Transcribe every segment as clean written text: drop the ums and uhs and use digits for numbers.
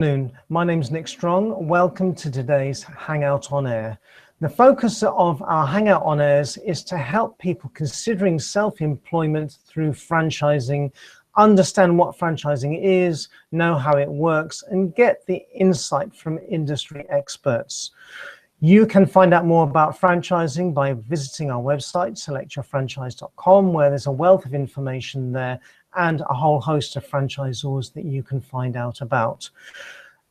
afternoon. My name's Nick Strong. Welcome to today's Hangout on Air. The focus of our Hangout on Airs is to help people considering self-employment through franchising, understand what franchising is, know how it works, and get the insight from industry experts. You can find out more about franchising by visiting our website, selectyourfranchise.com, where there's a wealth of information there and a whole host of franchisors that you can find out about.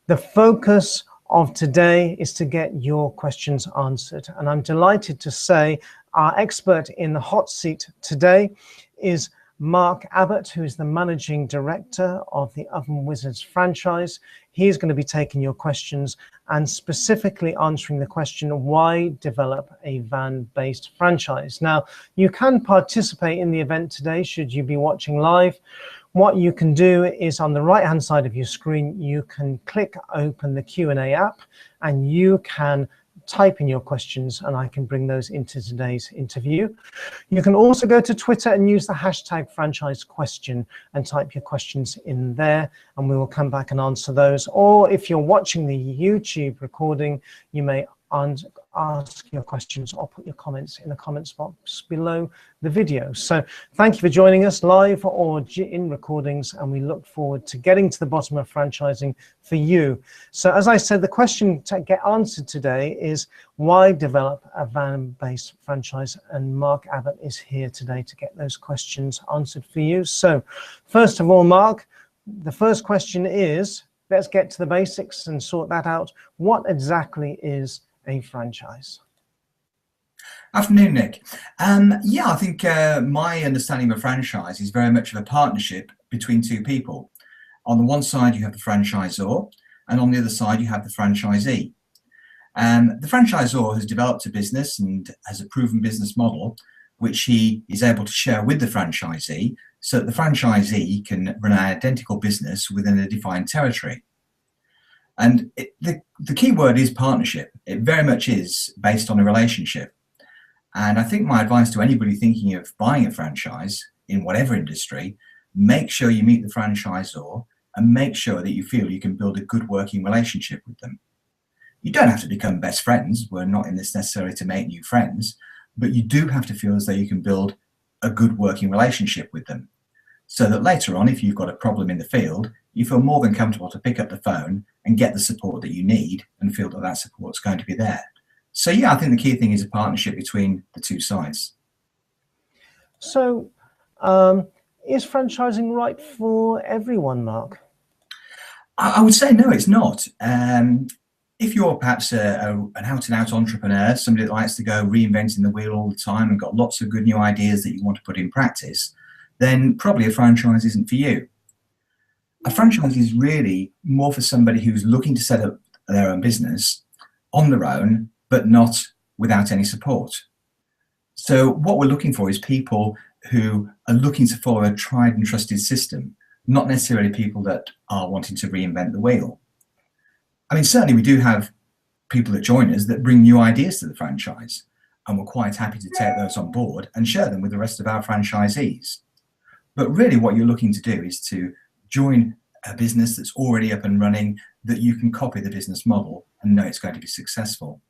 The focus of today is to get your questions answered. And I'm delighted to say our expert in the hot seat today is Mark Abbott, who is the Managing Director of the Oven Wizards franchise. He's going to be taking your questions and specifically answering the question, why develop a van-based franchise? Now, you can participate in the event today should you be watching live. What you can do is on the right-hand side of your screen, you can click open the Q&A app and you can type in your questions and I can bring those into today's interview. You can also go to Twitter and use the hashtag franchise question and type your questions in there and we will come back and answer those. Or if you're watching the YouTube recording, you may ask your questions or put your comments in the comments box below the video. So thank you for joining us live or in recordings, and we look forward to getting to the bottom of franchising for you. So as I said, the question to get answered today is, why develop a van-based franchise? And Mark Abbott is here today to get those questions answered for you. So first of all, Mark, the first question is, let's get to the basics and sort that out. What exactly is a franchise? Afternoon, Nick. I think my understanding of a franchise is very much of a partnership between two people. On the one side, you have the franchisor, and on the other side, you have the franchisee. The franchisor has developed a business and has a proven business model, which he is able to share with the franchisee, so that the franchisee can run an identical business within a defined territory. And the key word is partnership. It very much is based on a relationship. And I think my advice to anybody thinking of buying a franchise in whatever industry, make sure you meet the franchisor and make sure that you feel you can build a good working relationship with them. You don't have to become best friends. We're not in this necessarily to make new friends, but you do have to feel as though you can build a good working relationship with them, so that later on, if you've got a problem in the field, you feel more than comfortable to pick up the phone and get the support that you need and feel that that support's going to be there. So yeah, I think the key thing is a partnership between the two sides. So is franchising right for everyone, Mark? I would say no, it's not. If you're perhaps an out-and-out entrepreneur, somebody that likes to go reinventing the wheel all the time and got lots of good new ideas that you want to put in practice, then probably a franchise isn't for you. A franchise is really more for somebody who's looking to set up their own business on their own, but not without any support. So what we're looking for is people who are looking to follow a tried and trusted system, not necessarily people that are wanting to reinvent the wheel. I mean, certainly we do have people that join us that bring new ideas to the franchise, and we're quite happy to take those on board and share them with the rest of our franchisees. But really what you're looking to do is to join a business that's already up and running, that you can copy the business model and know it's going to be successful.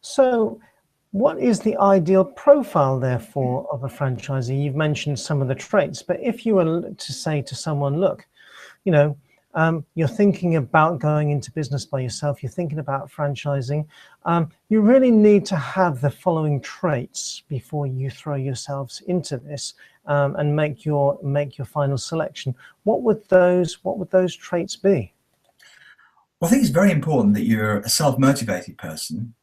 So what is the ideal profile, therefore, of a franchisee? You've mentioned some of the traits, but if you were to say to someone, look, you know, you're thinking about going into business by yourself, you're thinking about franchising, you really need to have the following traits before you throw yourselves into this and make your final selection. What would those traits be? Well, I think it's very important that you're a self-motivated person,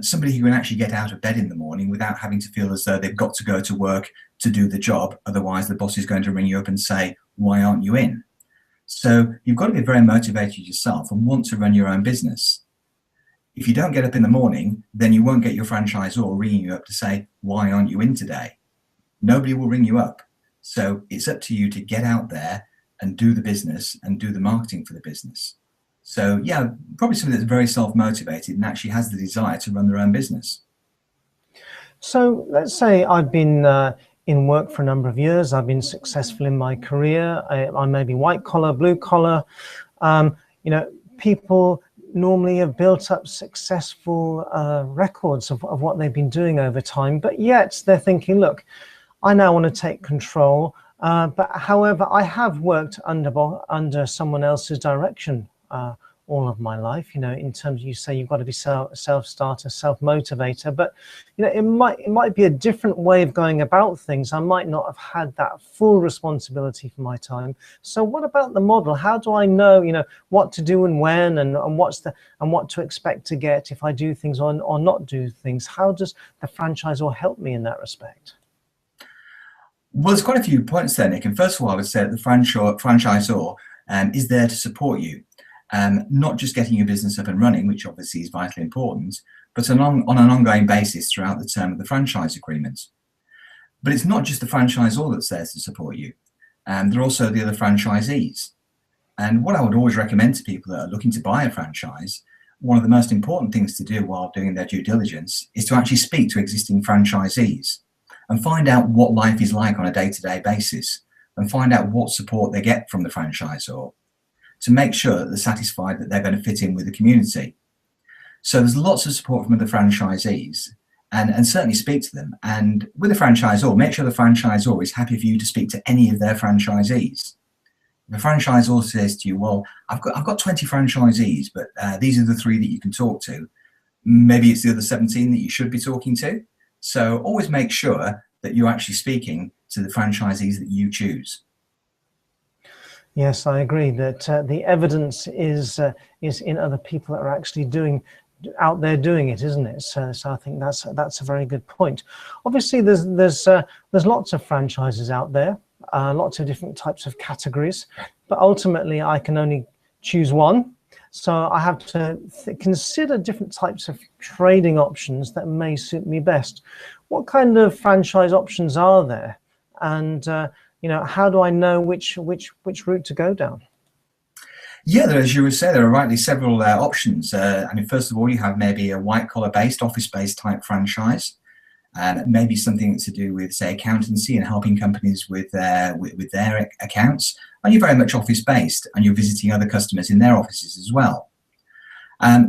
somebody who can actually get out of bed in the morning without having to feel as though they've got to go to work to do the job. Otherwise, the boss is going to ring you up and say, why aren't you in? So you've got to be very motivated yourself and want to run your own business. If you don't get up in the morning, then you won't get your franchisor ringing you up to say, why aren't you in today? Nobody will ring you up. So it's up to you to get out there and do the business and do the marketing for the business. So yeah, probably somebody that's very self-motivated and actually has the desire to run their own business. So let's say I've been in work for a number of years. I've been successful in my career. I may be white collar, blue collar. people normally have built up successful records of what they've been doing over time, but yet they're thinking, look, I now want to take control, but however, I have worked under someone else's direction all of my life, in terms of, you say you've got to be self-starter, self-motivator, but it might be a different way of going about things. I might not have had that full responsibility for my time. So what about the model? How do I know what to do and when, and what to expect to get if I do things or not do things? How does the franchisor help me in that respect? Well, there's quite a few points there, Nick. And first of all, I would say that the franchisor is there to support you. Not just getting your business up and running, which obviously is vitally important, but on an ongoing basis throughout the term of the franchise agreement. But it's not just the franchisor that's there to support you. There are also the other franchisees. And what I would always recommend to people that are looking to buy a franchise, one of the most important things to do while doing their due diligence is to actually speak to existing franchisees and find out what life is like on a day-to-day basis, and find out what support they get from the franchisor, to make sure that they're satisfied that they're going to fit in with the community. So there's lots of support from the franchisees, and certainly speak to them. And with the franchisor, make sure the franchisor is happy for you to speak to any of their franchisees. If a franchisor says to you, well, I've got 20 franchisees, but these are the 3 that you can talk to, maybe it's the other 17 that you should be talking to. So always make sure that you're actually speaking to the franchisees that you choose. Yes, I agree that the evidence is in other people that are actually out there doing it, isn't it? So I think that's a very good point. Obviously, there's lots of franchises out there, lots of different types of categories, but ultimately I can only choose one. So I have to consider different types of trading options that may suit me best. What kind of franchise options are there? And how do I know which route to go down? Yeah, as you would say, there are rightly several options. I mean, first of all, you have maybe a white-collar-based, office-based type franchise, and maybe something to do with, say, accountancy and helping companies with their accounts. And you're very much office-based, and you're visiting other customers in their offices as well.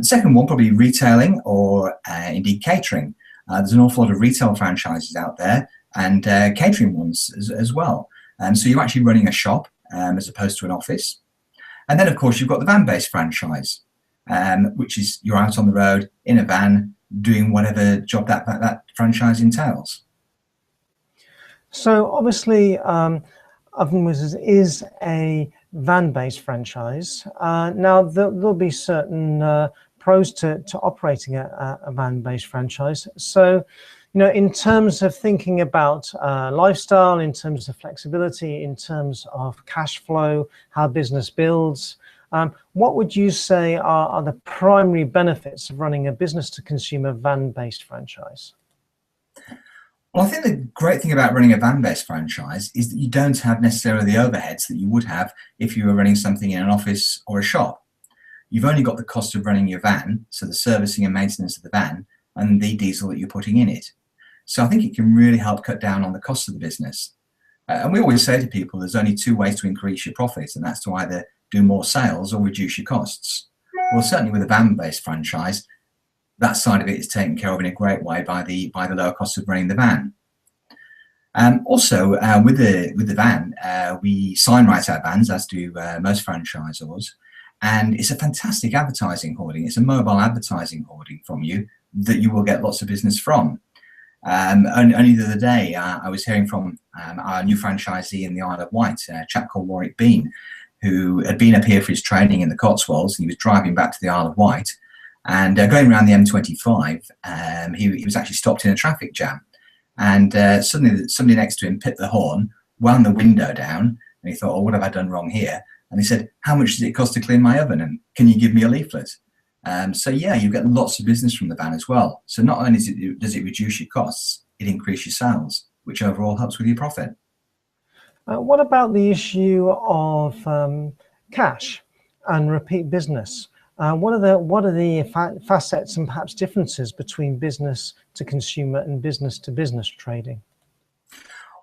Second one, probably retailing or indeed catering. There's an awful lot of retail franchises out there, and catering ones as well. So you're actually running a shop as opposed to an office. And then, of course, you've got the van-based franchise, which is you're out on the road in a van doing whatever job that franchise entails. So obviously, Oven Wizards is a van-based franchise. Now, there'll be certain pros to operating a van-based franchise. So, in terms of thinking about lifestyle, in terms of flexibility, in terms of cash flow, how business builds, what would you say are the primary benefits of running a business-to-consumer van-based franchise? Well, I think the great thing about running a van-based franchise is that you don't have necessarily the overheads that you would have if you were running something in an office or a shop. You've only got the cost of running your van, so the servicing and maintenance of the van, and the diesel that you're putting in it. So I think it can really help cut down on the cost of the business. And we always say to people, there's only 2 ways to increase your profits, and that's to either do more sales or reduce your costs. Well, certainly with a van-based franchise, that side of it is taken care of in a great way by the lower cost of running the van. Also, with the van, we sign write our vans, as do most franchisors, and it's a fantastic advertising hoarding. It's a mobile advertising hoarding from you that you will get lots of business from. Only the other day, I was hearing from our new franchisee in the Isle of Wight, a chap called Warwick Bean, who had been up here for his training in the Cotswolds, and he was driving back to the Isle of Wight, and going around the M25, he was actually stopped in a traffic jam, and suddenly somebody next to him picked the horn, wound the window down, and he thought, oh, what have I done wrong here? And he said, how much does it cost to clean my oven, and can you give me a leaflet? So yeah, you get lots of business from the van as well. So not only does it reduce your costs, it increases your sales, which overall helps with your profit. What about the issue of cash and repeat business? What are the facets and perhaps differences between business to consumer and business to business trading?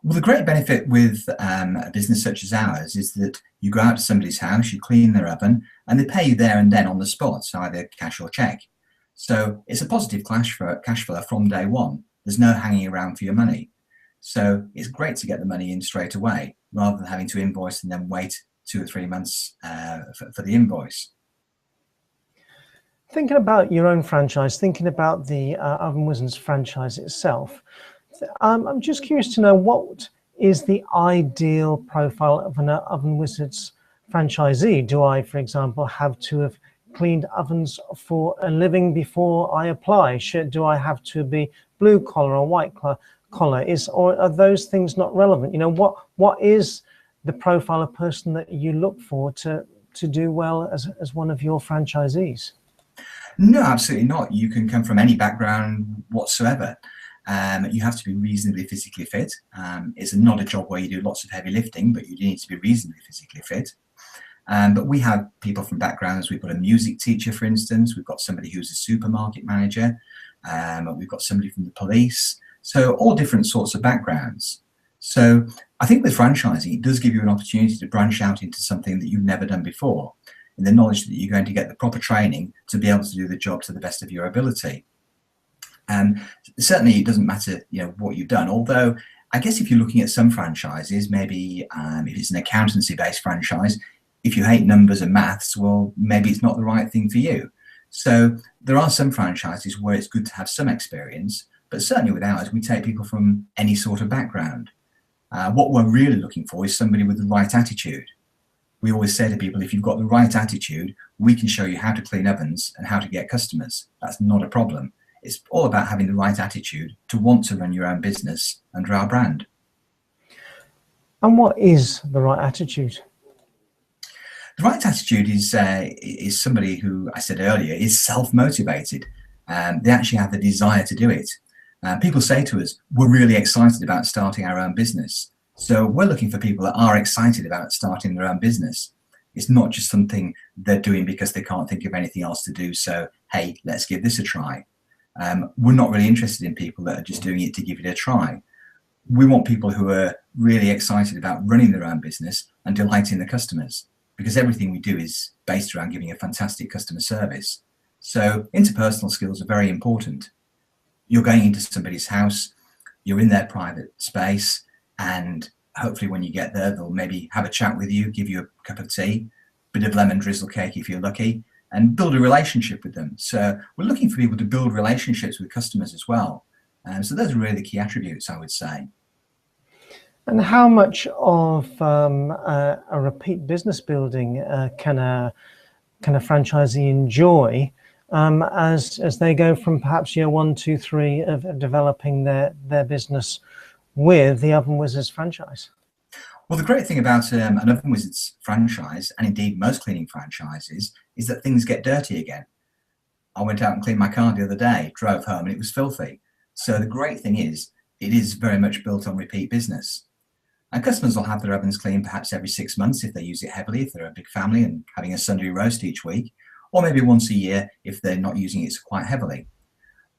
Well, the great benefit with a business such as ours is that you go out to somebody's house, you clean their oven, and they pay you there and then on the spot, so either cash or check. So it's a positive cash flow from day one. There's no hanging around for your money. So it's great to get the money in straight away, rather than having to invoice and then wait 2 or 3 months for the invoice. Thinking about your own franchise, thinking about the Oven Wizards franchise itself, I'm just curious to know, what is the ideal profile of an Oven Wizards franchisee? Do I, for example, have to have cleaned ovens for a living before I apply? Do I have to be blue collar or white collar? Or are those things not relevant? You know, what is the profile of person that you look for to do well as one of your franchisees? No, absolutely not. You can come from any background whatsoever. You have to be reasonably physically fit. It's not a job where you do lots of heavy lifting, but you need to be reasonably physically fit. But we have people from backgrounds. We've got a music teacher, for instance. We've got somebody who's a supermarket manager. We've got somebody from the police. So all different sorts of backgrounds. So I think with franchising, it does give you an opportunity to branch out into something that you've never done before, in the knowledge that you're going to get the proper training to be able to do the job to the best of your ability. Certainly it doesn't matter, you know, what you've done, although I guess if you're looking at some franchises, maybe if it's an accountancy based franchise, if you hate numbers and maths, well, maybe it's not the right thing for you. So there are some franchises where it's good to have some experience, but certainly with ours, we take people from any sort of background. What we're really looking for is somebody with the right attitude. We always say to people, if you've got the right attitude, we can show you how to clean ovens and how to get customers. That's not a problem. It's all about having the right attitude to want to run your own business under our brand. And what is the right attitude? The right attitude is somebody who, I said earlier, is self-motivated. They actually have the desire to do it. People say to us, we're really excited about starting our own business. So we're looking for people that are excited about starting their own business. It's not just something they're doing because they can't think of anything else to do. So, hey, let's give this a try. We're not really interested in people that are just doing it to give it a try. We want people who are really excited about running their own business and delighting the customers, because everything we do is based around giving a fantastic customer service. So interpersonal skills are very important. You're going into somebody's house, you're in their private space, and hopefully when you get there, they'll maybe have a chat with you, give you a cup of tea, bit of lemon drizzle cake if you're lucky, and build a relationship with them. So we're looking for people to build relationships with customers as well. So those are really the key attributes, I would say. And how much of a repeat business building can a franchisee enjoy as they go from perhaps year 1, 2, 3 of developing their business with the Oven Wizards franchise? Well, the great thing about an Oven Wizards franchise, and indeed most cleaning franchises, is that things get dirty again. I went out and cleaned my car the other day, drove home, and it was filthy. So the great thing is, it is very much built on repeat business. And customers will have their ovens cleaned perhaps every 6 months if they use it heavily, if they're a big family and having a Sunday roast each week, or maybe once a year if they're not using it quite heavily.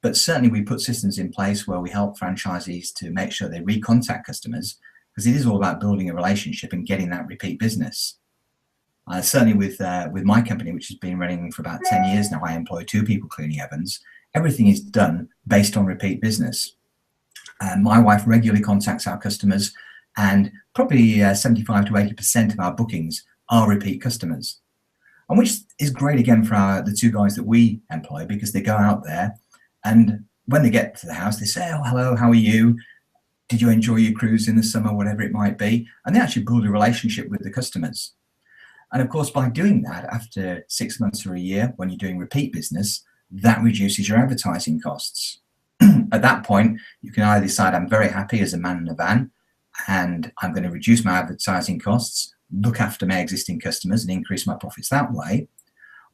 But certainly we put systems in place where we help franchisees to make sure they recontact customers, because it is all about building a relationship and getting that repeat business. Certainly with my company, which has been running for about 10 years now, I employ 2 people cleaning ovens. Everything is done based on repeat business. My wife regularly contacts our customers, and probably 75 to 80% of our bookings are repeat customers. And which is great again for the 2 guys that we employ, because they go out there and when they get to the house, they say, oh, hello, how are you? Did you enjoy your cruise in the summer, whatever it might be? And they actually build a relationship with the customers. And of course, by doing that, after 6 months or a year, when you're doing repeat business, that reduces your advertising costs. At that point, you can either decide, I'm very happy as a man in a van, and I'm going to reduce my advertising costs, look after my existing customers and increase my profits that way.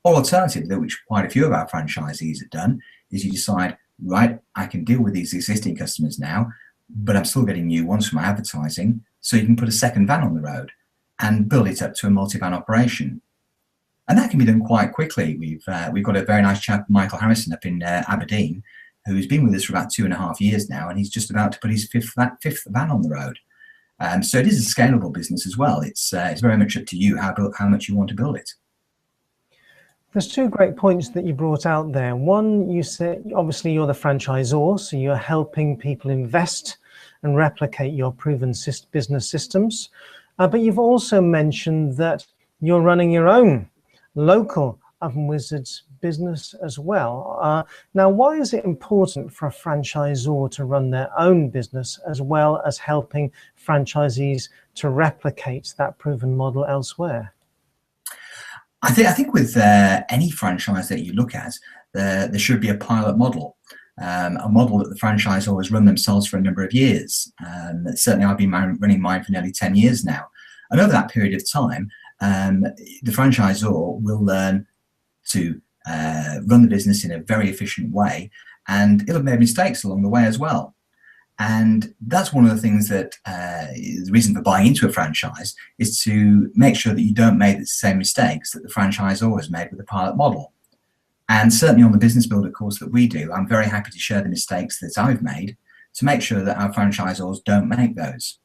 Or alternatively, which quite a few of our franchisees have done, is you decide, right, I can deal with these existing customers now, but I'm still getting new ones from my advertising, so you can put a second van on the road and build it up to a multi-van operation. And that can be done quite quickly. We've got a very nice chap, Michael Harrison, up in Aberdeen, who's been with us for about 2.5 years now, and he's just about to put his fifth van on the road. So it is a scalable business as well. It's very much up to you how much you want to build it. There's two great points that you brought out there. One, you said, obviously you're the franchisor, so you're helping people invest and replicate your proven business systems. But you've also mentioned that you're running your own local Oven Wizards business as well. Now, why is it important for a franchisor to run their own business as well as helping franchisees to replicate that proven model elsewhere? I think with any franchise that you look at, there should be a pilot model, a model that the franchisor has run themselves for a number of years. Certainly, I've been running mine for nearly 10 years now. And over that period of time, the franchisor will learn to run the business in a very efficient way, and it'll have made mistakes along the way as well. And that's one of the things that the reason for buying into a franchise is to make sure that you don't make the same mistakes that the franchisor has made with the pilot model. And certainly on the business builder course that we do, I'm very happy to share the mistakes that I've made to make sure that our franchisors don't make those.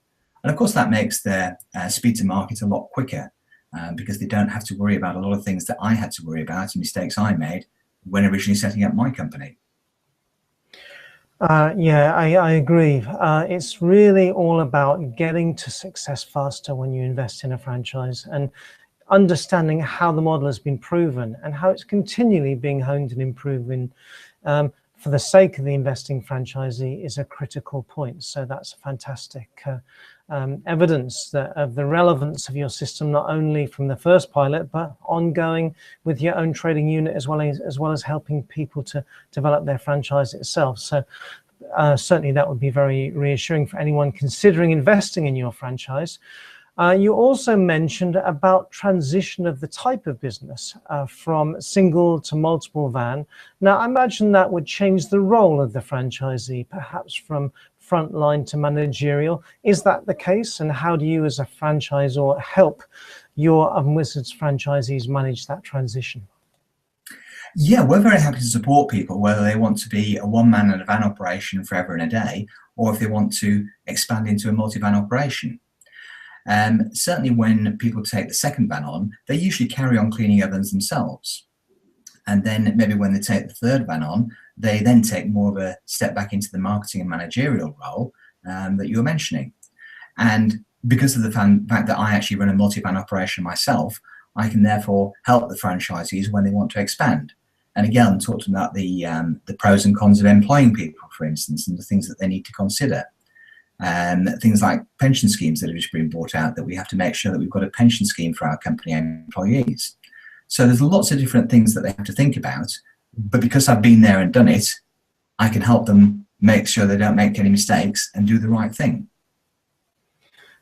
And of course, that makes their speed to market a lot quicker because they don't have to worry about a lot of things that I had to worry about and mistakes I made when originally setting up my company. Yeah, I agree. It's really all about getting to success faster when you invest in a franchise and understanding how the model has been proven and how it's continually being honed and improving for the sake of the investing franchisee is a critical point. So that's fantastic evidence of the relevance of your system, not only from the first pilot, but ongoing with your own trading unit, as well as helping people to develop their franchise itself. So certainly that would be very reassuring for anyone considering investing in your franchise. You also mentioned about transition of the type of business from single to multiple van. Now, I imagine that would change the role of the franchisee, perhaps from frontline to managerial. Is that the case? And how do you as a franchisor help your Oven Wizards franchisees manage that transition? Yeah, we're very happy to support people, whether they want to be a one-man and a van operation forever and a day, or if they want to expand into a multi-van operation. Certainly when people take the second van on, they usually carry on cleaning ovens themselves. And then maybe when they take the third van on, they then take more of a step back into the marketing and managerial role that you were mentioning. And because of the fact that I actually run a multi-van operation myself, I can therefore help the franchisees when they want to expand. And again, talk to them about the pros and cons of employing people, for instance, and the things that they need to consider. Things like pension schemes that have just been brought out, that we have to make sure that we've got a pension scheme for our company employees. So there's lots of different things that they have to think about, but because I've been there and done it, I can help them make sure they don't make any mistakes and do the right thing.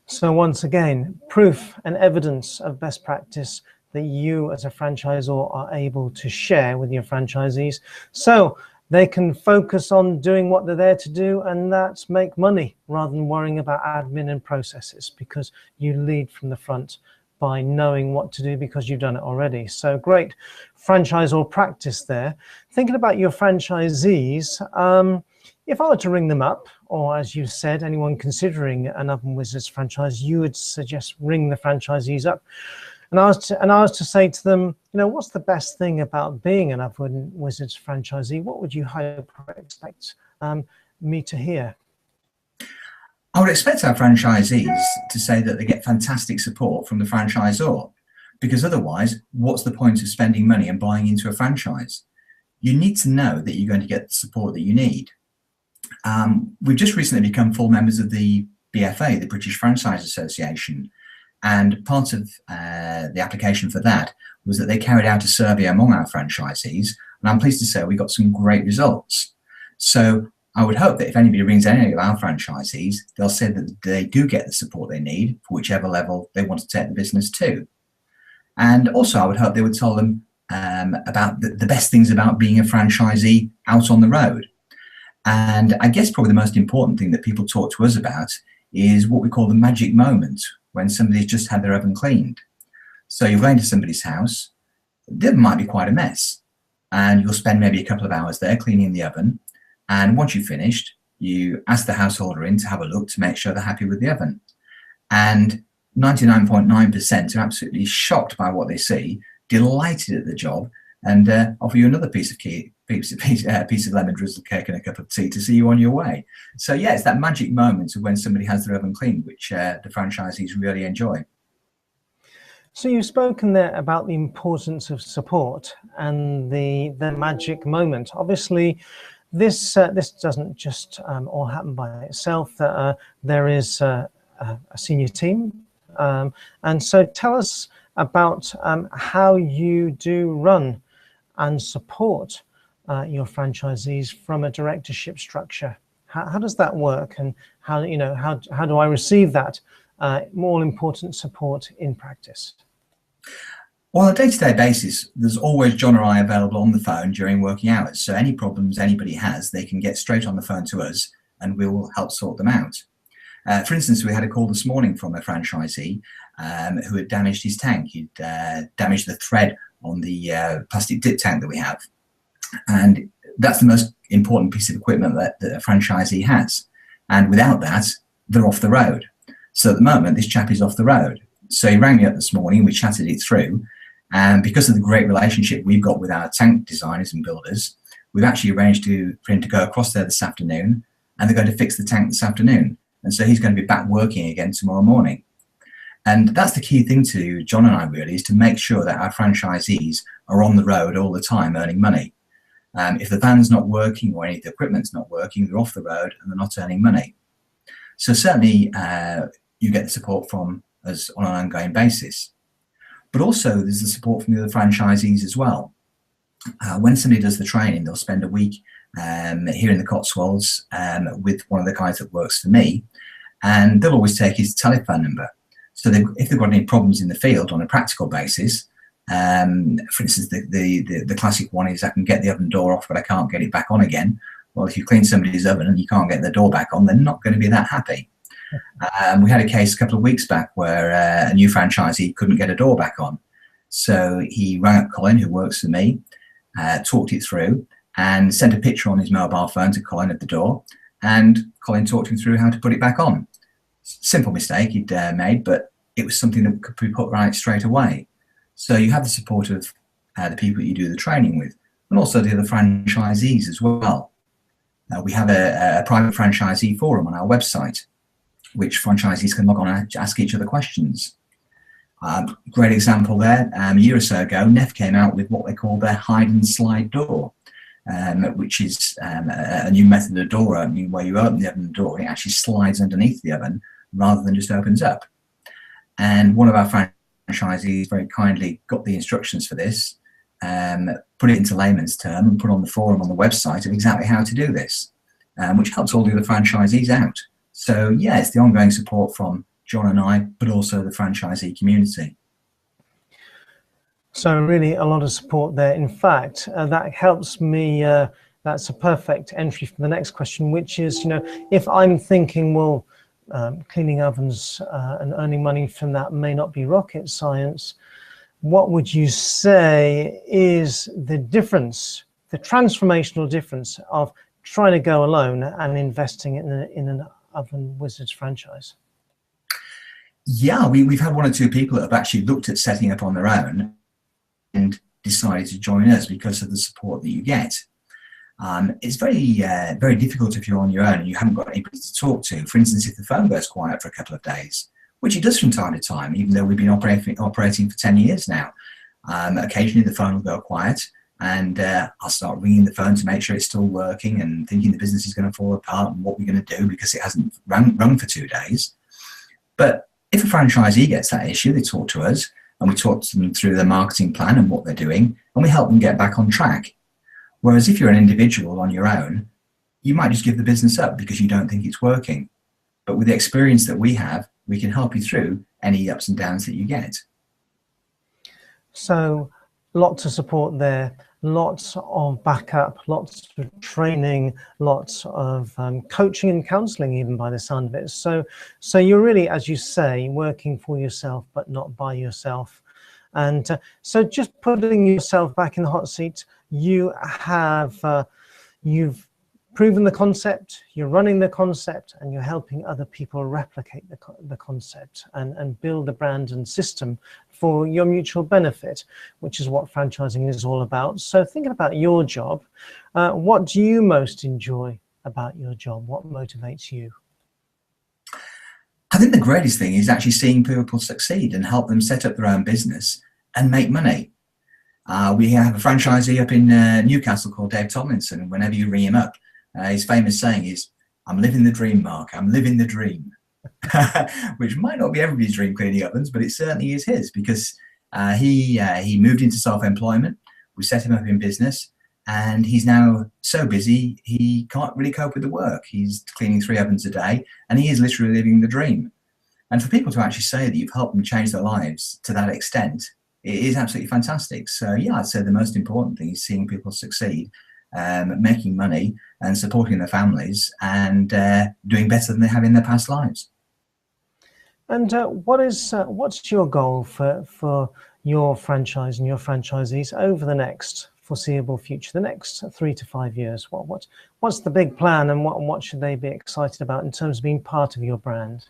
So once again, proof and evidence of best practice that you as a franchisor are able to share with your franchisees, so they can focus on doing what they're there to do, and that's make money rather than worrying about admin and processes, because you lead from the front by knowing what to do because you've done it already. So great franchisor practice there. Thinking about your franchisees, if I were to ring them up, or as you said, anyone considering an Oven Wizards franchise, you would suggest ring the franchisees up. And I was to say to them, you know, what's the best thing about being an Oven Wizards franchisee? What would you hope or expect me to hear? I would expect our franchisees to say that they get fantastic support from the franchisor, because otherwise, what's the point of spending money and buying into a franchise? You need to know that you're going to get the support that you need. We've just recently become full members of the BFA, the British Franchise Association, and part of the application for that was that they carried out a survey among our franchisees, and I'm pleased to say we got some great results. So I would hope that if anybody rings any of our franchisees, they'll say that they do get the support they need for whichever level they want to take the business to. And also I would hope they would tell them about the best things about being a franchisee out on the road. And I guess probably the most important thing that people talk to us about is what we call the magic moment, when somebody's just had their oven cleaned. So you're going to somebody's house, the oven might be quite a mess, and you'll spend maybe a couple of hours there cleaning the oven. And once you've finished, you ask the householder in to have a look to make sure they're happy with the oven. And 99.9% are absolutely shocked by what they see, delighted at the job, and offer you another piece of lemon drizzle cake and a cup of tea to see you on your way. So yeah, it's that magic moment of when somebody has their oven cleaned, which the franchisees really enjoy. So you've spoken there about the importance of support and the magic moment. Obviously, this doesn't just all happen by itself. There is a senior team, and so tell us about how you do run and support your franchisees from a directorship structure. How does that work, and how do I receive that more important support in practice? Well, on a day-to-day basis, there's always John or I available on the phone during working hours. So any problems anybody has, they can get straight on the phone to us and we will help sort them out. For instance, we had a call this morning from a franchisee who had damaged his tank. He'd damaged the thread on the plastic dip tank that we have. And that's the most important piece of equipment that a franchisee has. And without that, they're off the road. So at the moment, this chap is off the road. So he rang me up this morning, we chatted it through, and because of the great relationship we've got with our tank designers and builders, we've actually arranged for him to go across there this afternoon, and they're going to fix the tank this afternoon. And so he's going to be back working again tomorrow morning. And that's the key thing to John and I really, is to make sure that our franchisees are on the road all the time earning money. If the van's not working or any of the equipment's not working, they're off the road and they're not earning money. So certainly you get the support from us on an ongoing basis. But also there's the support from the other franchisees as well. When somebody does the training, they'll spend a week here in the Cotswolds with one of the guys that works for me, and they'll always take his telephone number. So if they've got any problems in the field on a practical basis, for instance, the classic one is I can get the oven door off, but I can't get it back on again. Well, if you clean somebody's oven and you can't get the door back on, they're not going to be that happy. We had a case a couple of weeks back where a new franchisee couldn't get a door back on. So he rang up Colin, who works for me, talked it through and sent a picture on his mobile phone to Colin at the door. And Colin talked him through how to put it back on. Simple mistake he'd made, but it was something that could be put right straight away. So you have the support of the people you do the training with, and also the other franchisees as well. We have a private franchisee forum on our website, which franchisees can log on and ask each other questions. Great example there, a year or so ago, Neff came out with what they call their hide and slide door, which is a new method of door opening where you open the oven door and it actually slides underneath the oven rather than just opens up. And one of our franchisees very kindly got the instructions for this, put it into layman's term and put on the forum on the website of exactly how to do this, which helps all the other franchisees out. So yeah, it's the ongoing support from John and I, but also the franchisee community. So really a lot of support there. In fact, that helps me, that's a perfect entry for the next question, which is, if I'm thinking, well, cleaning ovens and earning money from that may not be rocket science, what would you say is the difference, the transformational difference of trying to go alone and investing in an Oven Wizards franchise? Yeah, we've had one or two people that have actually looked at setting up on their own and decided to join us because of the support that you get. It's very difficult if you're on your own and you haven't got anybody to talk to. For instance, if the phone goes quiet for a couple of days, which it does from time to time, even though we've been operating for 10 years now. Occasionally the phone will go quiet and I'll start ringing the phone to make sure it's still working and thinking the business is going to fall apart and what we're going to do because it hasn't run for 2 days. But if a franchisee gets that issue, they talk to us and we talk to them through their marketing plan and what they're doing, and we help them get back on track. Whereas if you're an individual on your own, you might just give the business up because you don't think it's working. But with the experience that we have, we can help you through any ups and downs that you get. So lots of support there, lots of backup, lots of training, lots of coaching and counseling, even by the sound of it. So you're really, as you say, working for yourself, but not by yourself. And so just putting yourself back in the hot seat, you have, you've proven the concept, you're running the concept, and you're helping other people replicate the concept and build the brand and system for your mutual benefit, which is what franchising is all about. So thinking about your job, what do you most enjoy about your job? What motivates you? I think the greatest thing is actually seeing people succeed and help them set up their own business and make money. We have a franchisee up in Newcastle called Dave Tomlinson, and whenever you ring him up, his famous saying is, "I'm living the dream, Mark, I'm living the dream." Which might not be everybody's dream, cleaning ovens, but it certainly is his, because he moved into self-employment. We set him up in business, and he's now so busy he can't really cope with the work. He's cleaning 3 ovens a day, and he is literally living the dream. And for people to actually say that you've helped them change their lives to that extent, it is absolutely fantastic. So yeah, I'd say the most important thing is seeing people succeed, making money and supporting their families, and doing better than they have in their past lives. And what's your goal for your franchise and your franchisees over the next foreseeable future, the next 3 to 5 years? What's the big plan, and what should they be excited about in terms of being part of your brand?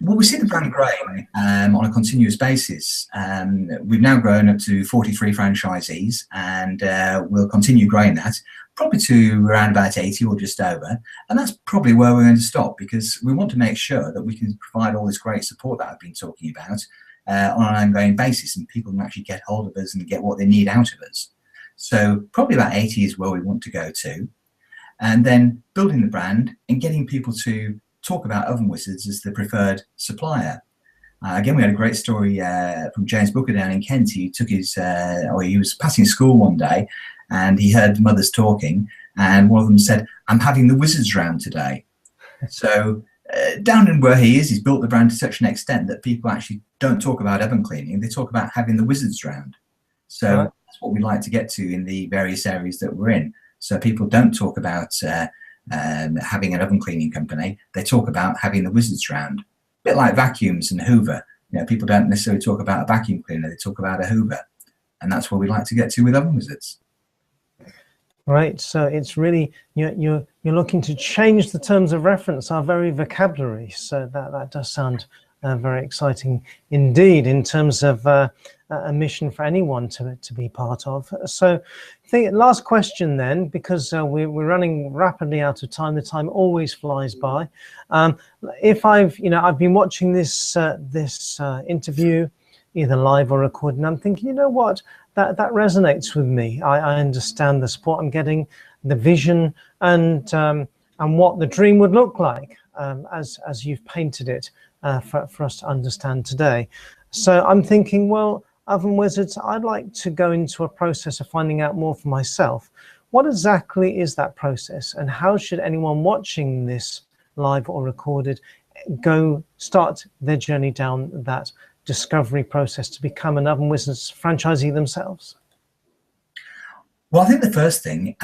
Well, we see the brand growing on a continuous basis. We've now grown up to 43 franchisees, and we'll continue growing that, probably to around about 80 or just over. And that's probably where we're going to stop, because we want to make sure that we can provide all this great support that I've been talking about on an ongoing basis, and people can actually get hold of us and get what they need out of us. So probably about 80 is where we want to go to. And then building the brand and getting people to talk about Oven Wizards as the preferred supplier. Again, we had a great story from James Booker down in Kent. He took his, or he was passing school one day, and he heard mothers talking, and one of them said, "I'm having the Wizards round today." So down in where he is, he's built the brand to such an extent that people actually don't talk about oven cleaning, they talk about having the Wizards round. So that's what we'd like to get to in the various areas that we're in. So people don't talk about having an oven cleaning company, they talk about having the Wizards round. A bit like vacuums and Hoover. You know, people don't necessarily talk about a vacuum cleaner, they talk about a Hoover. And that's where we like to get to with Oven Wizards. Right, so it's really, you're looking to change the terms of reference, our very vocabulary. So that does sound very exciting indeed, in terms of a mission for anyone to be part of. So last question then, because we're running rapidly out of time. The time always flies by. If I've been watching this interview, either live or recorded, and I'm thinking, you know what, that resonates with me. I understand the support I'm getting, the vision, and what the dream would look like, as you've painted it for us to understand today. So I'm thinking, well, Oven Wizards, I'd like to go into a process of finding out more for myself. What exactly is that process, and how should anyone watching this live or recorded start their journey down that discovery process to become an Oven Wizards franchisee themselves? Well, I think the first thing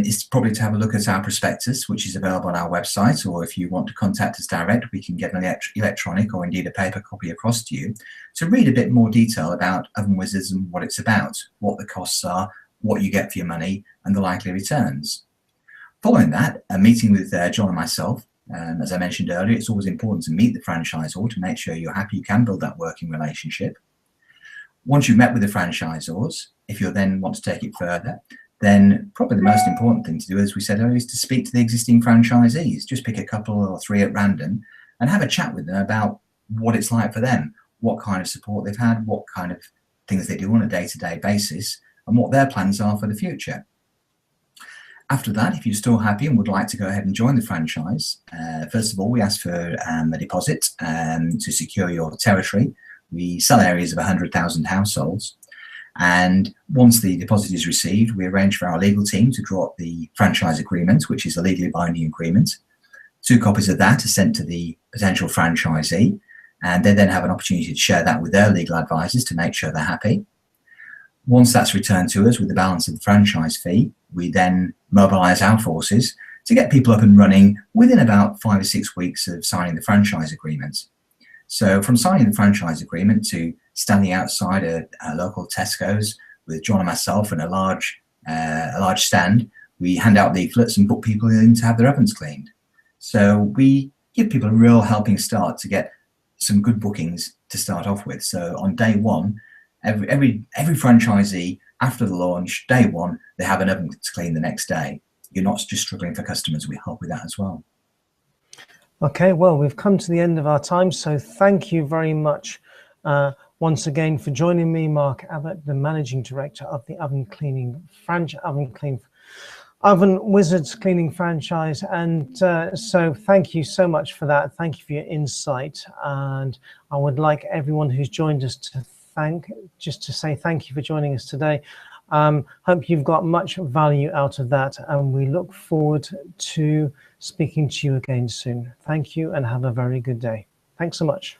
is probably to have a look at our prospectus, which is available on our website, or if you want to contact us direct, we can get an electronic or indeed a paper copy across to you to read a bit more detail about Oven Wizards and what it's about, what the costs are, what you get for your money, and the likely returns. Following that, a meeting with John and myself. As I mentioned earlier, it's always important to meet the franchisor to make sure you're happy you can build that working relationship. Once you've met with the franchisors, if you then want to take it further, then probably the most important thing to do, as we said earlier, is to speak to the existing franchisees. Just pick a couple or 3 at random and have a chat with them about what it's like for them, what kind of support they've had, what kind of things they do on a day-to-day basis, and what their plans are for the future. After that, if you're still happy and would like to go ahead and join the franchise, first of all, we ask for a deposit to secure your territory. We sell areas of 100,000 households. And once the deposit is received, we arrange for our legal team to draw up the franchise agreement, which is a legally binding agreement. 2 copies of that are sent to the potential franchisee, and they then have an opportunity to share that with their legal advisors to make sure they're happy. Once that's returned to us with the balance of the franchise fee, we then mobilize our forces to get people up and running within about 5 or 6 weeks of signing the franchise agreement. So from signing the franchise agreement to standing outside a local Tesco's with John and myself and a large stand, We hand out leaflets and book people in to have their ovens cleaned. So we give people a real helping start to get some good bookings to start off with. So on day one, every franchisee after the launch, day one, they have an oven to clean the next day. You're not just struggling for customers. We help with that as well. Okay, well, we've come to the end of our time, so thank you very much once again for joining me, Mark Abbott, the Managing Director of the Oven Wizards Cleaning franchise. And so thank you so much for that. Thank you for your insight. And I would like everyone who's joined us to say thank you for joining us today. Hope you've got much value out of that, and we look forward to speaking to you again soon. Thank you and have a very good day. Thanks so much.